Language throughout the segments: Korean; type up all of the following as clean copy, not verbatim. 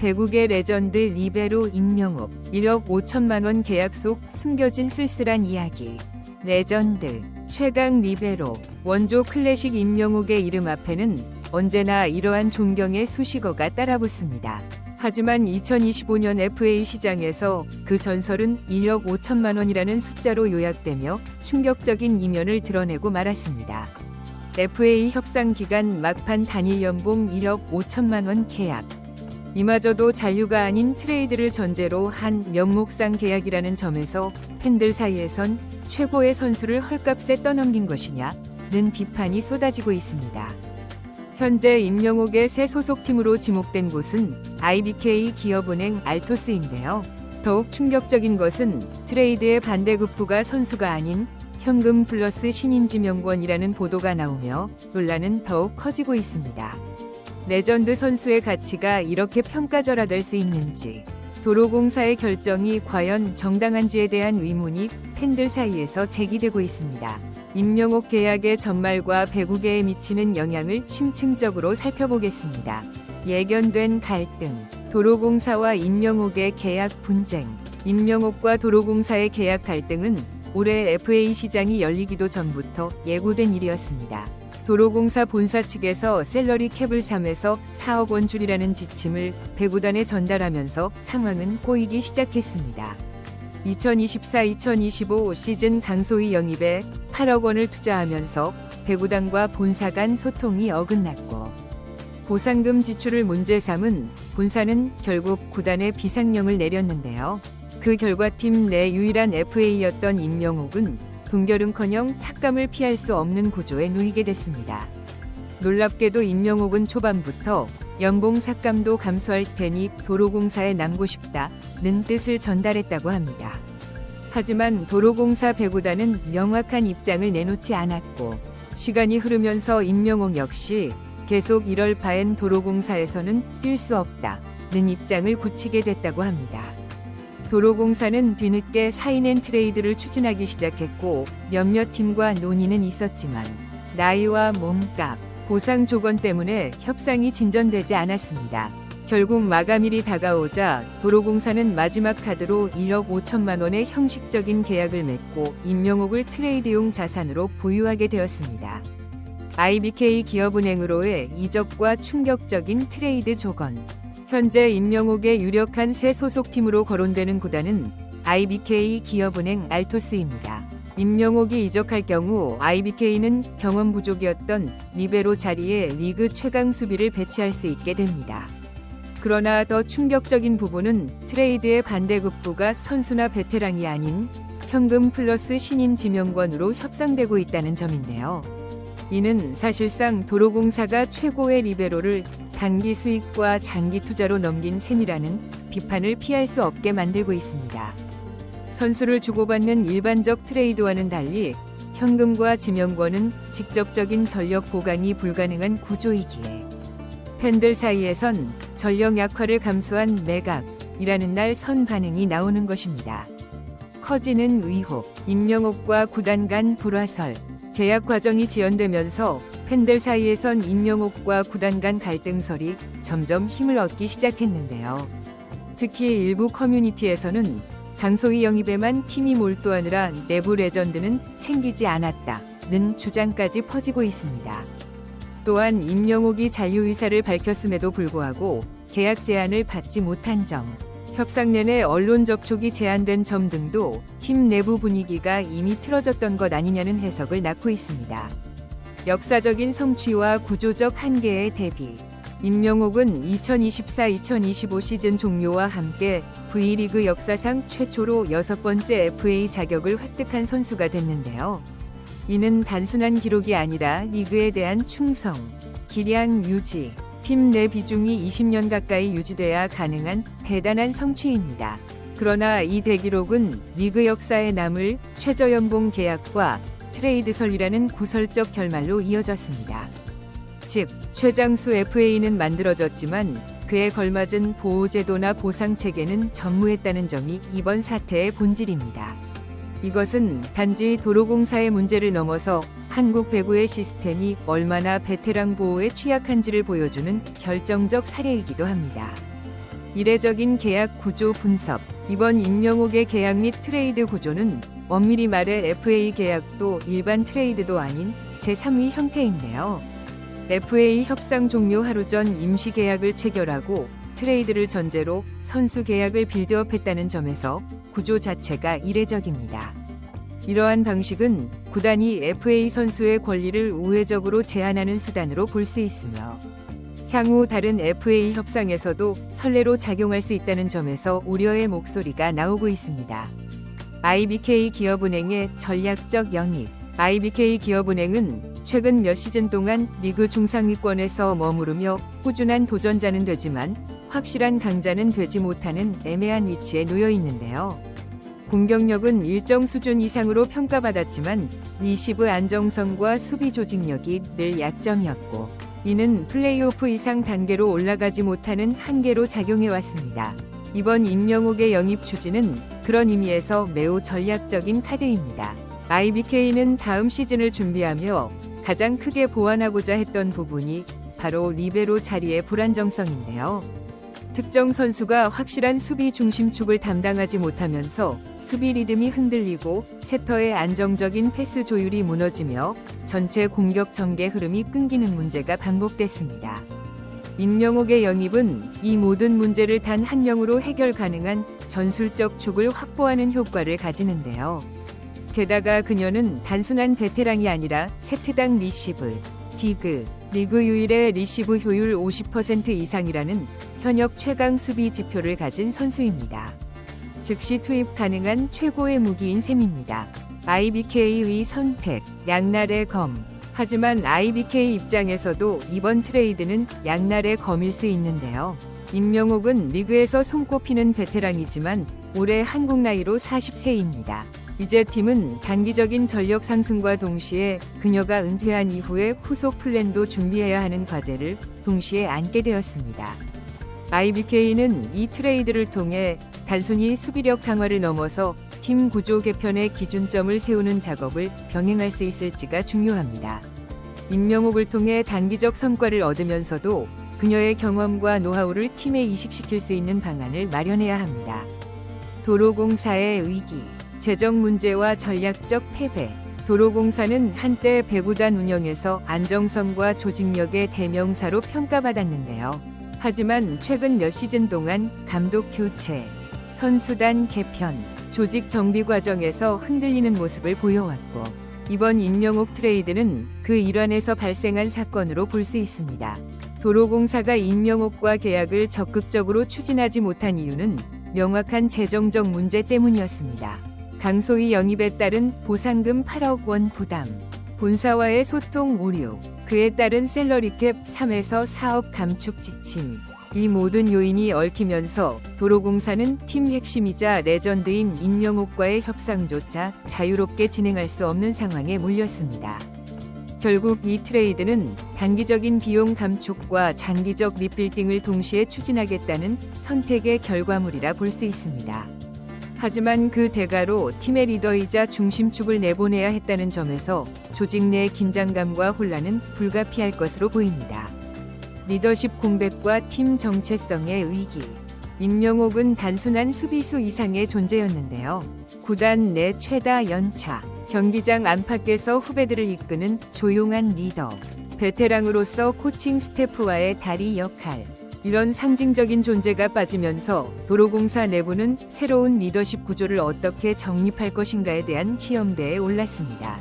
배구계 레전드 리베로 임명옥 1억 5천만 원 계약 속 숨겨진 쓸쓸한 이야기. 레전드 최강 리베로 원조 클래식 임명옥의 이름 앞에는 언제나 이러한 존경의 수식어가 따라붙습니다. 하지만 2025년 FA 시장에서 그 전설은 1억 5천만 원이라는 숫자로 요약되며 충격적인 이면을 드러내고 말았습니다. FA 협상 기간 막판 단일 연봉 1억 5천만 원 계약. 이마저도 잔류가 아닌 트레이드를 전제로 한 명목상 계약이라는 점에서 팬들 사이에선 최고의 선수를 헐값에 떠넘긴 것이냐는 비판이 쏟아지고 있습니다. 현재 임명옥의 새 소속팀으로 지목된 곳은 IBK 기업은행 알토스인데요. 더욱 충격적인 것은 트레이드의 반대급부가 선수가 아닌 현금 플러스 신인지명권이라는 보도가 나오며 논란은 더욱 커지고 있습니다. 레전드 선수의 가치가 이렇게 평가절하될 수 있는지, 도로공사의 결정이 과연 정당한지에 대한 의문이 팬들 사이에서 제기되고 있습니다. 임명옥 계약의 전말과 배구계에 미치는 영향을 심층적으로 살펴보겠습니다. 예견된 갈등, 도로공사와 임명옥의 계약 분쟁. 임명옥과 도로공사의 계약 갈등은 올해 FA 시장이 열리기도 전부터 예고된 일이었습니다. 도로공사 본사 측에서 셀러리 캡을 3에서 4억 원 줄이라는 지침을 배구단에 전달하면서 상황은 꼬이기 시작했습니다. 2024-2025 시즌 강소희 영입에 8억 원을 투자하면서 배구단과 본사 간 소통이 어긋났고, 보상금 지출을 문제 삼은 본사는 결국 구단에 비상령을 내렸는데요. 그 결과 팀 내 유일한 FA였던 임명옥은 동결은커녕 삭감을 피할 수 없는 구조에 놓이게 됐습니다. 놀랍게도 임명옥은 초반부터 연봉 삭감도 감수할 테니 도로공사에 남고 싶다는 뜻을 전달했다고 합니다. 하지만 도로공사 배구단은 명확한 입장을 내놓지 않았고, 시간이 흐르면서 임명옥 역시 계속 이럴 바엔 도로공사에서는 뛸 수 없다는 입장을 굳히게 됐다고 합니다. 도로공사는 뒤늦게 사인앤트레이드를 추진하기 시작했고, 몇몇 팀과 논의는 있었지만 나이와 몸값, 보상 조건 때문에 협상이 진전되지 않았습니다. 결국 마감일이 다가오자 도로공사는 마지막 카드로 1억 5천만 원의 형식적인 계약을 맺고 임명옥을 트레이드용 자산으로 보유하게 되었습니다. IBK 기업은행으로의 이적과 충격적인 트레이드 조건. 현재 임명옥의 유력한 새 소속팀으로 거론되는 구단은 IBK 기업은행 알토스입니다. 임명옥이 이적할 경우 IBK는 경험 부족이었던 리베로 자리에 리그 최강 수비를 배치할 수 있게 됩니다. 그러나 더 충격적인 부분은 트레이드의 반대급부가 선수나 베테랑이 아닌 현금 플러스 신인 지명권으로 협상되고 있다는 점인데요. 이는 사실상 도로공사가 최고의 리베로를 단기 수익과 장기 투자로 넘긴 셈이라는 비판을 피할 수 없게 만들고 있습니다. 선수를 주고받는 일반적 트레이드와는 달리 현금과 지명권은 직접적인 전력 보강이 불가능한 구조이기에 팬들 사이에선 전력 약화를 감수한 매각이라는 날 선 반응이 나오는 것입니다. 커지는 의혹, 임명옥과 구단 간 불화설. 계약 과정이 지연되면서 팬들 사이에선 임명옥과 구단 간 갈등설이 점점 힘을 얻기 시작했는데요. 특히 일부 커뮤니티에서는 강소희 영입에만 팀이 몰두하느라 내부 레전드는 챙기지 않았다는 주장까지 퍼지고 있습니다. 또한 임명옥이 잔류 의사를 밝혔음에도 불구하고 계약 제안을 받지 못한 점, 협상 내내 언론 접촉이 제한된 점 등도 팀 내부 분위기가 이미 틀어졌던 것 아니냐는 해석을 낳고 있습니다. 역사적인 성취와 구조적 한계에 대비. 임명옥은 2024-2025 시즌 종료와 함께 V리그 역사상 최초로 6번째 FA 자격을 획득한 선수가 됐는데요. 이는 단순한 기록이 아니라 리그에 대한 충성, 기량 유지, 팀 내 비중이 20년 가까이 유지돼야 가능한 대단한 성취입니다. 그러나 이 대기록은 리그 역사에 남을 최저연봉 계약과 트레이드설이라는 구설적 결말로 이어졌습니다. 즉, 최장수 FA는 만들어졌지만 그에 걸맞은 보호제도나 보상체계는 전무했다는 점이 이번 사태의 본질입니다. 이것은 단지 도로공사의 문제를 넘어서 한국 배구의 시스템이 얼마나 베테랑 보호에 취약한지를 보여주는 결정적 사례이기도 합니다. 이례적인 계약 구조 분석. 이번 임명옥의 계약 및 트레이드 구조는 엄밀히 말해 FA 계약도 일반 트레이드도 아닌 제3위 형태인데요. FA 협상 종료 하루 전 임시 계약을 체결하고 트레이드를 전제로 선수 계약을 빌드업했다는 점에서 구조 자체가 이례적입니다. 이러한 방식은 구단이 FA 선수의 권리를 우회적으로 제한하는 수단으로 볼 수 있으며 향후 다른 FA 협상에서도 선례로 작용할 수 있다는 점에서 우려의 목소리가 나오고 있습니다. IBK 기업은행의 전략적 영입. IBK 기업은행은 최근 몇 시즌 동안 리그 중상위권에서 머무르며 꾸준한 도전자는 되지만 확실한 강자는 되지 못하는 애매한 위치에 놓여 있는데요. 공격력은 일정 수준 이상으로 평가받았지만 리시브 안정성과 수비 조직력이 늘 약점이었고 이는 플레이오프 이상 단계로 올라가지 못하는 한계로 작용해왔습니다. 이번 임명옥의 영입 추진은 그런 의미에서 매우 전략적인 카드입니다. IBK는 다음 시즌을 준비하며 가장 크게 보완하고자 했던 부분이 바로 리베로 자리의 불안정성인데요. 특정 선수가 확실한 수비 중심축을 담당하지 못하면서 수비 리듬이 흔들리고 세터의 안정적인 패스 조율이 무너지며 전체 공격 전개 흐름이 끊기는 문제가 반복됐습니다. 임명옥의 영입은 이 모든 문제를 단 한 명으로 해결 가능한 전술적 축을 확보하는 효과를 가지는데요. 게다가 그녀는 단순한 베테랑이 아니라 세트당 리시브, 디그, 리그 유일의 리시브 효율 50% 이상이라는 현역 최강 수비 지표를 가진 선수입니다. 즉시 투입 가능한 최고의 무기인 셈입니다. IBK의 선택, 양날의 검. 하지만 IBK 입장에서도 이번 트레이드는 양날의 검일 수 있는데요. 임명옥은 리그에서 손꼽히는 베테랑이지만 올해 한국 나이로 40세입니다. 이제 팀은 단기적인 전력 상승과 동시에 그녀가 은퇴한 이후에 후속 플랜도 준비해야 하는 과제를 동시에 안게 되었습니다. IBK는 이 트레이드를 통해 단순히 수비력 강화를 넘어서 팀 구조 개편의 기준점을 세우는 작업을 병행할 수 있을지가 중요합니다. 임명옥을 통해 단기적 성과를 얻으면서도 그녀의 경험과 노하우를 팀에 이식시킬 수 있는 방안을 마련해야 합니다. 도로공사의 위기, 재정 문제와 전략적 패배. 도로공사는 한때 배구단 운영에서 안정성과 조직력의 대명사로 평가받았는데요. 하지만 최근 몇 시즌 동안 감독 교체, 선수단 개편, 조직 정비 과정에서 흔들리는 모습을 보여왔고 이번 임명옥 트레이드는 그 일환에서 발생한 사건으로 볼 수 있습니다. 도로공사가 임명옥과 계약을 적극적으로 추진하지 못한 이유는 명확한 재정적 문제 때문이었습니다. 강소희 영입에 따른 보상금 8억 원 부담, 본사와의 소통 오류, 그에 따른 셀러리캡 3에서 4억 감축 지침. 이 모든 요인이 얽히면서 도로공사는 팀 핵심이자 레전드인 임명옥과의 협상조차 자유롭게 진행할 수 없는 상황에 몰렸습니다. 결국 이 트레이드는 단기적인 비용 감축과 장기적 리빌딩을 동시에 추진하겠다는 선택의 결과물이라 볼 수 있습니다. 하지만 그 대가로 팀의 리더이자 중심축을 내보내야 했다는 점에서 조직 내 긴장감과 혼란은 불가피할 것으로 보입니다. 리더십 공백과 팀 정체성의 위기. 임명옥은 단순한 수비수 이상의 존재였는데요. 구단 내 최다 연차, 경기장 안팎에서 후배들을 이끄는 조용한 리더, 베테랑으로서 코칭 스태프와의 다리 역할. 이런 상징적인 존재가 빠지면서 도로공사 내부는 새로운 리더십 구조를 어떻게 정립할 것인가에 대한 시험대에 올랐습니다.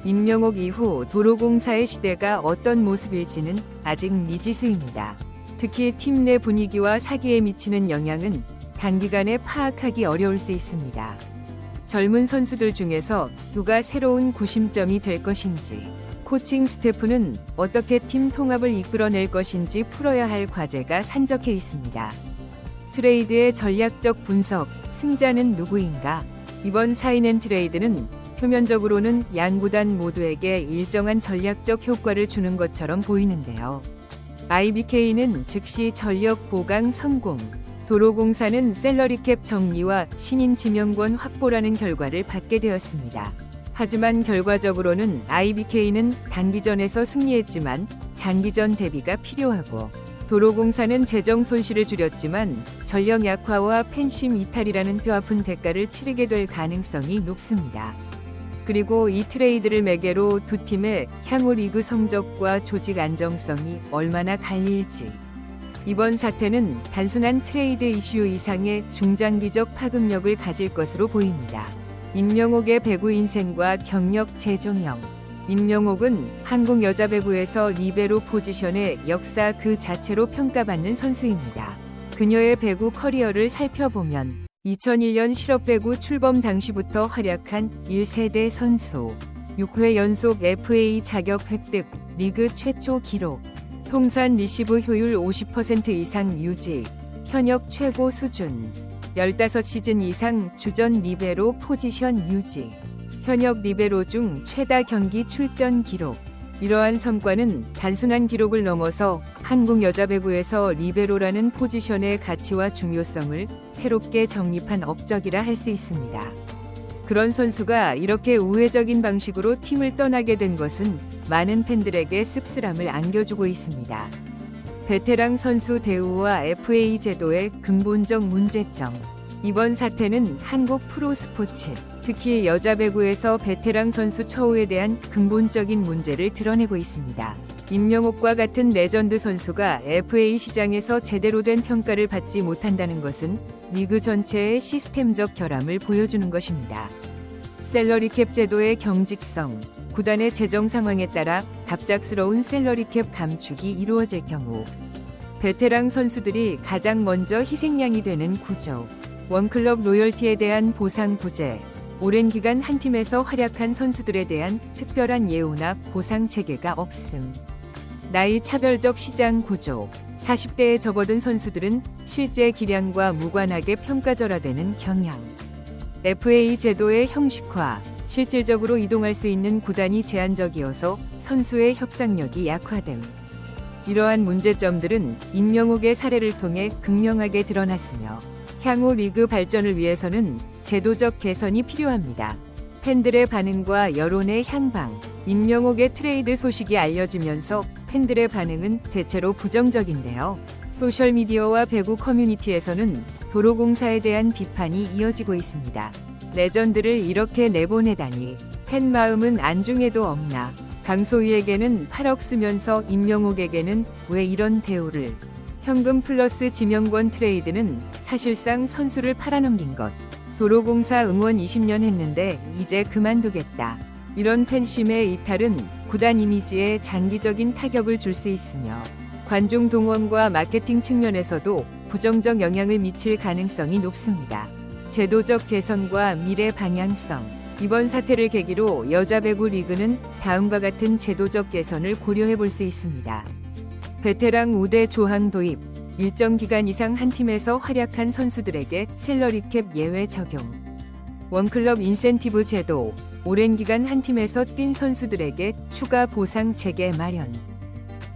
임명옥 이후 도로공사의 시대가 어떤 모습일지는 아직 미지수입니다. 특히 팀 내 분위기와 사기에 미치는 영향은 단기간에 파악하기 어려울 수 있습니다. 젊은 선수들 중에서 누가 새로운 구심점이 될 것인지, 코칭 스태프는 어떻게 팀 통합을 이끌어낼 것인지 풀어야 할 과제가 산적해 있습니다. 트레이드의 전략적 분석, 승자는 누구인가? 이번 사인앤트레이드는 표면적으로는 양 구단 모두에게 일정한 전략적 효과를 주는 것처럼 보이는데요. IBK는 즉시 전력 보강 성공, 도로공사는 셀러리캡 정리와 신인 지명권 확보라는 결과를 받게 되었습니다. 하지만 결과적으로는 IBK는 단기전에서 승리했지만 장기전 대비가 필요하고 도로공사는 재정 손실을 줄였지만 전력 약화와 팬심 이탈이라는 뼈아픈 대가를 치르게 될 가능성이 높습니다. 그리고 이 트레이드를 매개로 두 팀의 향후 리그 성적과 조직 안정성이 얼마나 갈릴지. 이번 사태는 단순한 트레이드 이슈 이상의 중장기적 파급력을 가질 것으로 보입니다. 임명옥의 배구 인생과 경력 재조명. 임명옥은 한국 여자 배구에서 리베로 포지션의 역사 그 자체로 평가받는 선수입니다. 그녀의 배구 커리어를 살펴보면 2001년 실업배구 출범 당시부터 활약한 1세대 선수, 6회 연속 FA 자격 획득, 리그 최초 기록, 통산 리시브 효율 50% 이상 유지, 현역 최고 수준, 15시즌 이상 주전 리베로 포지션 유지, 현역 리베로 중 최다 경기 출전 기록. 이러한 성과는 단순한 기록을 넘어서 한국 여자 배구에서 리베로라는 포지션의 가치와 중요성을 새롭게 정립한 업적이라 할 수 있습니다. 그런 선수가 이렇게 우회적인 방식으로 팀을 떠나게 된 것은 많은 팬들에게 씁쓸함을 안겨주고 있습니다. 베테랑 선수 대우와 FA 제도의 근본적 문제점. 이번 사태는 한국 프로스포츠, 특히 여자 배구에서 베테랑 선수 처우에 대한 근본적인 문제를 드러내고 있습니다. 임명옥과 같은 레전드 선수가 FA 시장에서 제대로 된 평가를 받지 못한다는 것은 리그 전체의 시스템적 결함을 보여주는 것입니다. 셀러리캡 제도의 경직성, 구단의 재정 상황에 따라 갑작스러운 셀러리캡 감축이 이루어질 경우, 베테랑 선수들이 가장 먼저 희생양이 되는 구조, 원클럽 로열티에 대한 보상 부재, 오랜 기간 한 팀에서 활약한 선수들에 대한 특별한 예우나 보상 체계가 없음. 나이 차별적 시장 구조. 40대에 접어든 선수들은 실제 기량과 무관하게 평가절하되는 경향. FA 제도의 형식화. 실질적으로 이동할 수 있는 구단이 제한적이어서 선수의 협상력이 약화됨. 이러한 문제점들은 임명옥의 사례를 통해 극명하게 드러났으며 향후 리그 발전을 위해서는 제도적 개선이 필요합니다. 팬들의 반응과 여론의 향방. 임명옥의 트레이드 소식이 알려지면서 팬들의 반응은 대체로 부정적인데요. 소셜미디어와 배구 커뮤니티에서는 도로공사에 대한 비판이 이어지고 있습니다. 레전드를 이렇게 내보내다니, 팬 마음은 안중에도 없나. 강소희에게는 8억 쓰면서 임명옥에게는 왜 이런 대우를. 현금 플러스 지명권 트레이드는 사실상 선수를 팔아넘긴 것. 도로공사 응원 20년 했는데 이제 그만두겠다. 이런 팬심의 이탈은 구단 이미지에 장기적인 타격을 줄 수 있으며 관중 동원과 마케팅 측면에서도 부정적 영향을 미칠 가능성이 높습니다. 제도적 개선과 미래 방향성. 이번 사태를 계기로 여자 배구 리그는 다음과 같은 제도적 개선을 고려해 볼 수 있습니다. 베테랑 우대 조항 도입. 일정 기간 이상 한 팀에서 활약한 선수들에게 셀러리캡 예외 적용. 원클럽 인센티브 제도. 오랜 기간 한 팀에서 뛴 선수들에게 추가 보상 체계 마련.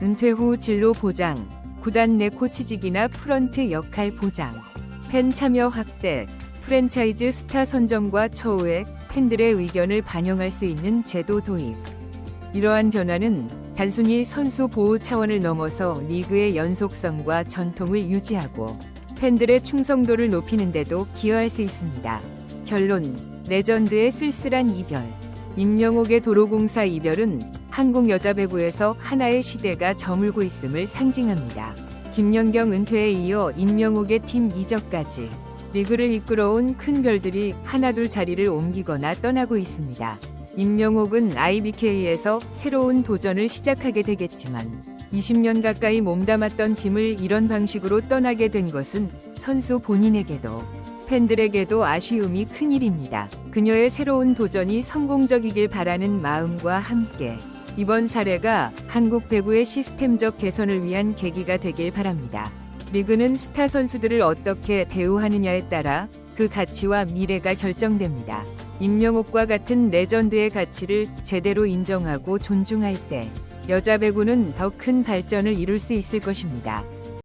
은퇴 후 진로 보장. 구단 내 코치직이나 프런트 역할 보장. 팬 참여 확대. 프랜차이즈 스타 선정과 처우에 팬들의 의견을 반영할 수 있는 제도 도입. 이러한 변화는 단순히 선수 보호 차원을 넘어서 리그의 연속성과 전통을 유지하고 팬들의 충성도를 높이는 데도 기여할 수 있습니다. 결론, 레전드의 쓸쓸한 이별. 임명옥의 도로공사 이별은 한국 여자 배구에서 하나의 시대가 저물고 있음을 상징합니다. 김연경 은퇴에 이어 임명옥의 팀 이적까지 리그를 이끌어온 큰 별들이 하나둘 자리를 옮기거나 떠나고 있습니다. 임명옥은 IBK에서 새로운 도전을 시작하게 되겠지만 20년 가까이 몸담았던 팀을 이런 방식으로 떠나게 된 것은 선수 본인에게도 팬들에게도 아쉬움이 큰일입니다. 그녀의 새로운 도전이 성공적이길 바라는 마음과 함께 이번 사례가 한국 배구의 시스템적 개선을 위한 계기가 되길 바랍니다. 리그는 스타 선수들을 어떻게 대우하느냐에 따라 그 가치와 미래가 결정됩니다. 임명옥과 같은 레전드의 가치를 제대로 인정하고 존중할 때 여자 배구는 더 큰 발전을 이룰 수 있을 것입니다.